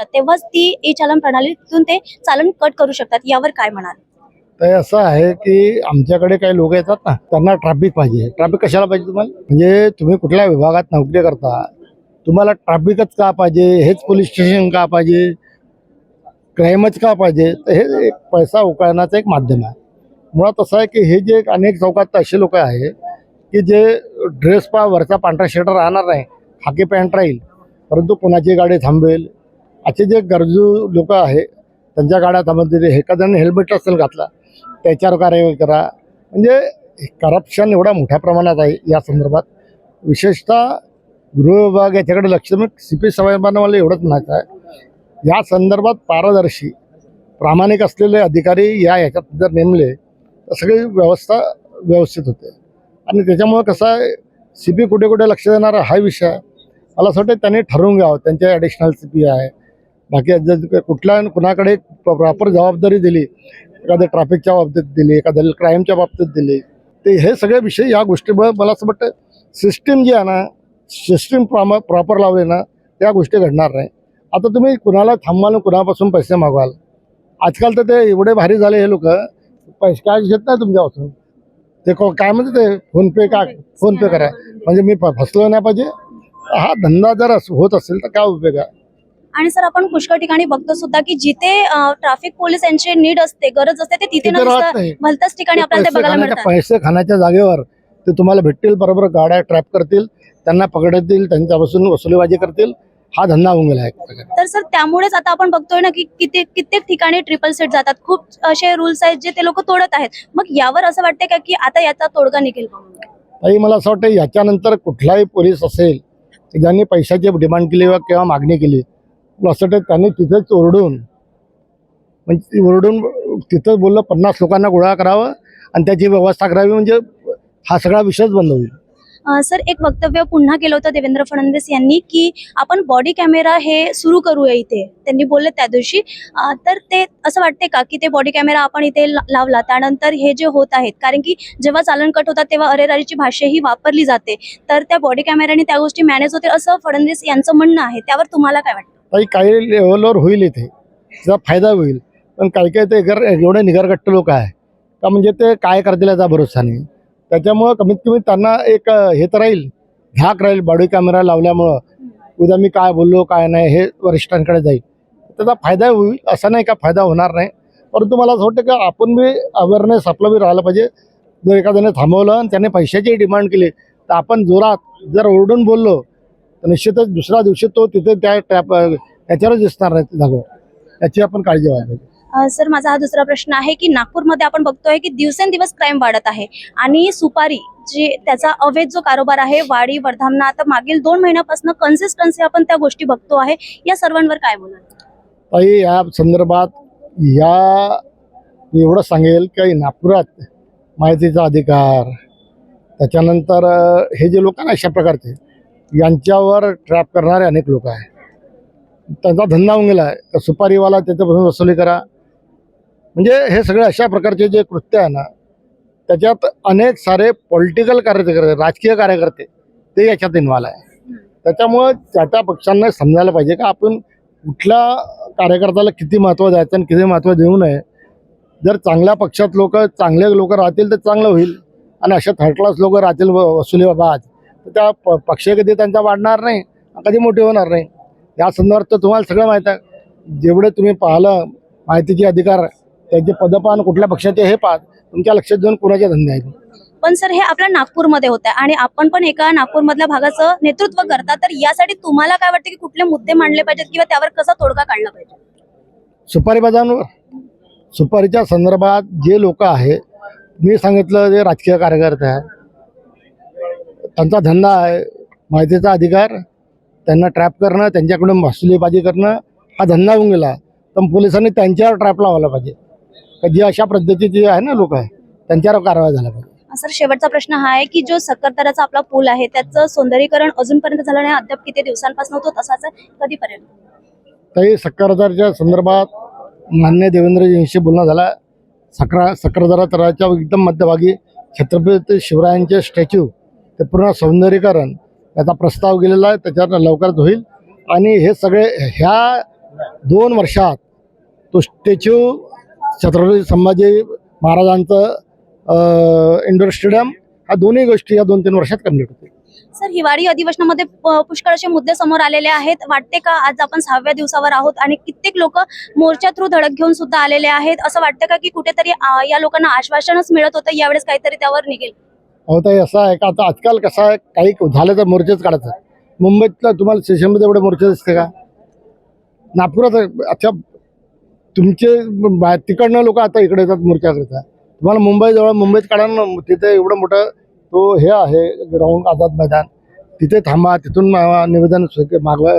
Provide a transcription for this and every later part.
असतात तेव्हाच ती ई चालन प्रणालीतून ते चालन कट करू शकतात. यावर काय म्हणाल? तर असं आहे की आमच्याकडे काही लोक येतात ना, त्यांना ट्रॅफिक पाहिजे. ट्रॅफिक कशाला पाहिजे तुम्हाला? म्हणजे तुम्ही कुठल्या विभागात नोकरी करता, तुम्हाला ट्रॅफिकच का पाहिजे? हेच पोलीस स्टेशन का पाहिजे? क्राईमच का पाहिजे? तर हे एक पैसा उकळण्याचं एक माध्यम आहे. मुळात असं आहे की हे जे अनेक चौकात असे लोक आहे की जे ड्रेस वरचा पांढरा शर्ट राहणार नाही, खाकी पॅन्ट राहील, परंतु कोणाची गाडी थांबवेल. असे जे गरजू लोक आहे त्यांच्या गाड्या थांबवतील. एखाद्याने हेल्मेट असेल घातला त्याच्यावर कार्यवाही करा. म्हणजे करप्शन एवढ्या मोठ्या प्रमाणात आहे या संदर्भात. विशेषतः गृह विभाग याच्याकडे लक्ष, मग CP साहेबांना मला एवढंच म्हणायचं आहे, या संदर्भात पारदर्शी प्रामाणिक असलेले अधिकारी याच्यात जर नेमले तर सगळी व्यवस्था व्यवस्थित होते. आणि त्याच्यामुळं कसं आहे, CP कुठे कुठे लक्ष देणार हा विषय आहे. मला असं वाटतं त्यांनी ठरवून घ्यावं. त्यांचे ॲडिशनल CP आहे, बाकी जर कुठल्या कुणाकडे प्रॉपर जबाबदारी दिली, एखाद्या ट्रॅफिकच्या बाबतीत दिली, एखाद्या क्राईमच्या बाबतीत दिली, ते हे सगळे विषय या गोष्टीमुळे मला असं वाटतं सिस्टीम जी आहे ना, सिस्टीम प्रॉपर लावली ना, त्या गोष्टी घडणार नाही. आता तुम्ही कुणाला थांबवाल, कुणापासून पैसे मागवाल? आजकाल तर ते एवढे भारी झाले हे लोक, पैसे काय घेत नाही तुमच्यापासून. ते काय म्हणते ते फोनपे करा, म्हणजे मी फसलो नाही पाहिजे. हा धंदा जर होत असेल तर काय उपयोग आहे? आणि सर, आपण पुष्कळ ठिकाणी बघतो सुद्धा की जिथे ट्रॅफिक पोलीस यांची नीड असते, गरज असते, ते तिथे भलत्याच ठिकाणी आपल्याला ते बघायला मिळतात. पैसे खाण्याच्या जागेवर ते तुम्हाला भेटतील, बरोबर गाड्या ट्रॅप करतील, त्यांना पकडतील, त्यांच्यापासून वसुलीबाजी करतील. हा धंदा होऊन गेला आहे. तर सर, त्यामुळेच आता आपण बघतोय ना की कित्येक ठिकाणी ट्रिपल सीट जातात. खूप असे रूल्स आहेत जे ते लोक तोडत आहेत. मग यावर असं वाटतंय का की आता याचा तोडगा निघेल? ताई, मला असं वाटतं याच्यानंतर कुठलाही पोलीस असेल ज्यांनी पैशाची डिमांड केली किंवा मागणी केली, असं वाटतं त्यांनी तिथेच ओरडून तिथंच बोललं 50 लोकांना गोळा करावं आणि त्याची व्यवस्था करावी, म्हणजे हा सगळा विषयच बंद होईल. सर, एक वक्तव्य पुन्हा केलं होतं देवेंद्र फडणवीस यांनी की आपण बॉडी कॅमेरा हे सुरू करूया इथे, त्यांनी बोलले त्या दिवशी. तर ते असं वाटते का की ते बॉडी कॅमेरा आपण इथे लावला त्यानंतर हे जे होत आहेत, कारण की जेव्हा चालन कट होतात तेव्हा अरेरारीची भाषा ही वापरली जाते, तर त्या बॉडी कॅमेऱ्याने त्या गोष्टी मॅनेज होतील असं फडणवीस यांचं म्हणणं आहे. त्यावर तुम्हाला काय वाटतं? काही लेवलवर होईल, इथे त्याचा फायदा होईल, पण काही ते एवढे निगरगट्ट लोक आहे का, म्हणजे ते काय करतील याचा भरोसा नाही. त्याच्यामुळं कमीत कमी त्यांना एक हे तर राहील, धाक राहील. बॉडी कॅमेरा लावल्यामुळं उद्या मी काय बोललो काय नाही हे वरिष्ठांकडे जाईल, त्याचा फायदा होईल. असं नाही का फायदा होणार नाही, परंतु मला असं वाटतं की आपण बी अवेअरनेस आपलं बी राहिलं पाहिजे. जर एखाद्याने थांबवलं आणि त्याने पैशाची डिमांड केली तर आपण जोरात जर ओरडून बोललो तर निश्चितच दुसऱ्या दिवशी तो तिथे त्याच्यावरच दिसणार नाही जागेवर. याची आपण काळजी घ्यायला पाहिजे. सर, माझा हा दुसरा प्रश्न आहे की नागपूरमध्ये आपण बघतोय की दिवसेंदिवस क्राईम वाढत आहे आणि सुपारी जी त्याचा अवैध जो कारोबार आहे वाडी वर्धामना, आता मागील 2 महिन्यापासून कन्सिस्टन्सी आपण त्या गोष्टी बघतो आहे. या सर्वांवर काय बोलाल? ताई, या संदर्भात एवढं सांगेल की नागपुरात माहितीचा अधिकार, त्याच्यानंतर हे जे लोक ना अशा प्रकारचे यांच्यावर ट्रॅप करणारे अनेक लोक आहे. त्यांचा धंदा होऊन गेला आहे. सुपारीवाला त्याच्यापासून वसुली करा, म्हणजे हे सगळे अशा प्रकारचे जे कृत्य आहे ना, त्याच्यात अनेक सारे पॉलिटिकल कार्यकर्ते, राजकीय कार्यकर्ते ते याच्यात इन्व्हॉल्व आहे. त्याच्यामुळं त्या पक्षांना समजायला पाहिजे का आपण कुठल्या कार्यकर्त्याला किती महत्त्व द्यायचं आणि किती महत्त्व देऊ नये. जर चांगल्या पक्षात चांगले लोक राहतील तर चांगलं होईल, आणि अशा थर्ड क्लास लोक राहतील वसुलीबाज तर त्या पक्ष कधी त्यांचा वाढणार नाही, कधी मोठे होणार नाही. या संदर्भात तर तुम्हाला सगळं माहीत आहे. जेवढे तुम्ही पाहिलं माहितीचे अधिकार, त्याचे पदपान कुठल्या पक्षाचे हे पाहत तुमच्या लक्षात घेऊन कुणाचे धंदे आहेत. पण सर, हे आपल्या नागपूरमध्ये होत आहे आणि आपण पण एका नागपूरमधल्या भागाचं नेतृत्व करता, तर यासाठी तुम्हाला काय वाटतं की कुठले मुद्दे मांडले पाहिजेत किंवा त्यावर कसा तोडगा काढला पाहिजे? सुपारीबाजांवर, सुपारीच्या संदर्भात जे लोक आहे, मी सांगितलं जे राजकीय कार्यकर्ते आहे, त्यांचा धंदा आहे माहितीचा अधिकार, त्यांना ट्रॅप करणं, त्यांच्याकडून वसुलीबाजी करणं हा धंदा होऊन गेला. तर पोलिसांनी त्यांच्यावर ट्रॅप लावायला पाहिजे. जे अशा पद्धतीचे आहे ना लोक आहे त्यांच्यावर कारवाई झाला पाहिजे. सर, शेवटचा प्रश्न हा आहे की जो सक्करदऱ्याचा आपला पूल आहे त्याचं सौंदर्यीकरण अजूनपर्यंत झालं नाही, अद्याप किती दिवसांपासून होतो तसाच आहे, कधीपर्यंत? काही सक्करदऱ्याच्या संदर्भात मान्य देवेंद्रजींशी बोलणं झाला. सक्करदरा तळाच्या एकदम मध्यभागी छत्रपती शिवरायांचे स्टॅच्यू ते पूर्ण सौंदर्यीकरण याचा प्रस्ताव गेलेला आहे, त्याच्यावर लवकरच होईल. आणि हे सगळे ह्या 2 वर्षात तो स्टॅच्यू छत्रपती संभाजी महाराजांचं इंडोर स्टेडियम ह्या दोन्ही गोष्टी या 2-3 वर्षात कम्प्लीट होतील. सर, हिवाळी अधिवेशनामध्ये पुष्कळ असे मुद्दे समोर आलेले आहेत. वाटते का आज आपण 6व्या दिवसावर आहोत आणि कित्येक लोक मोर्चा थ्रू धडक घेऊन सुद्धा आलेले आहेत, असं वाटतं का की कुठेतरी या लोकांना आश्वासनच मिळत होतं, यावेळेस काहीतरी त्यावर निघेल? अहो ताई, असं आहे का आता आजकाल कसं आहे, काही झालं तर मोर्चेच काढायचं. मुंबईतला तुम्हाला स्टेशनमध्ये एवढे मोर्चे दिसते का? नागपुरात अच्छा तुमचे तिकडनं लोक आता इकडे येतात मोर्चा करतात. तुम्हाला मुंबईजवळ मुंबईत काढा ना, तिथे एवढं मोठं तो हे आहे ग्राउंड आझाद मैदान, तिथे थांबा, तिथून निवेदन मागवा,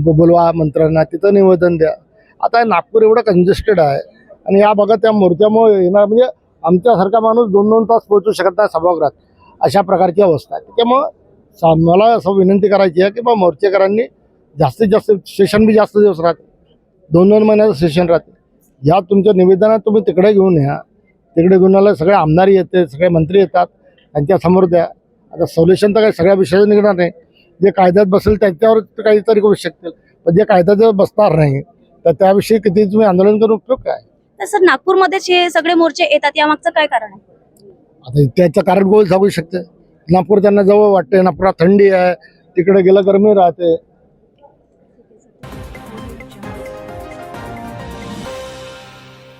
बोलवा मंत्र्यांना, तिथं निवेदन द्या. आता नागपूर एवढं कंजेस्टेड आहे आणि या भागात त्या मोर्चामुळे येणार म्हणजे आमच्यासारखा माणूस 2-2 तास पोहोचू शकत नाही सभागृहात, अशा प्रकारची अवस्था आहे. त्यामुळं मला असं विनंती करायची आहे की बा मोर्चेकरांनी जास्तीत जास्त सेशन बी जास्त दिवस राहते, 2-2 महिन्याचं सेशन राहते. या तुमच्या निवेदनात तुम्ही तिकडे घेऊन या, तिकडे घेऊन आला सगळे आमदार येते, सगळे मंत्री येतात, त्यांच्यासमोर द्या. आता सोल्युशन तर काही सगळ्या विषयाचं निघणार नाही. जे कायद्यात बसेल त्यांच्यावर काहीतरी करू शकतील, पण जे कायद्यात बसणार नाही तर त्याविषयी किती तुम्ही आंदोलन करून उपयोग काय? तर सर, नागपूरमध्येच हे सगळे मोर्चे येतात, यामागचं काय कारण आहे? आता त्याचं कारण गोल सांगू शकते. नागपूर त्यांना जवळ वाटते, नागपुरात थंडी आहे, तिकडे गेलं गरमी राहते.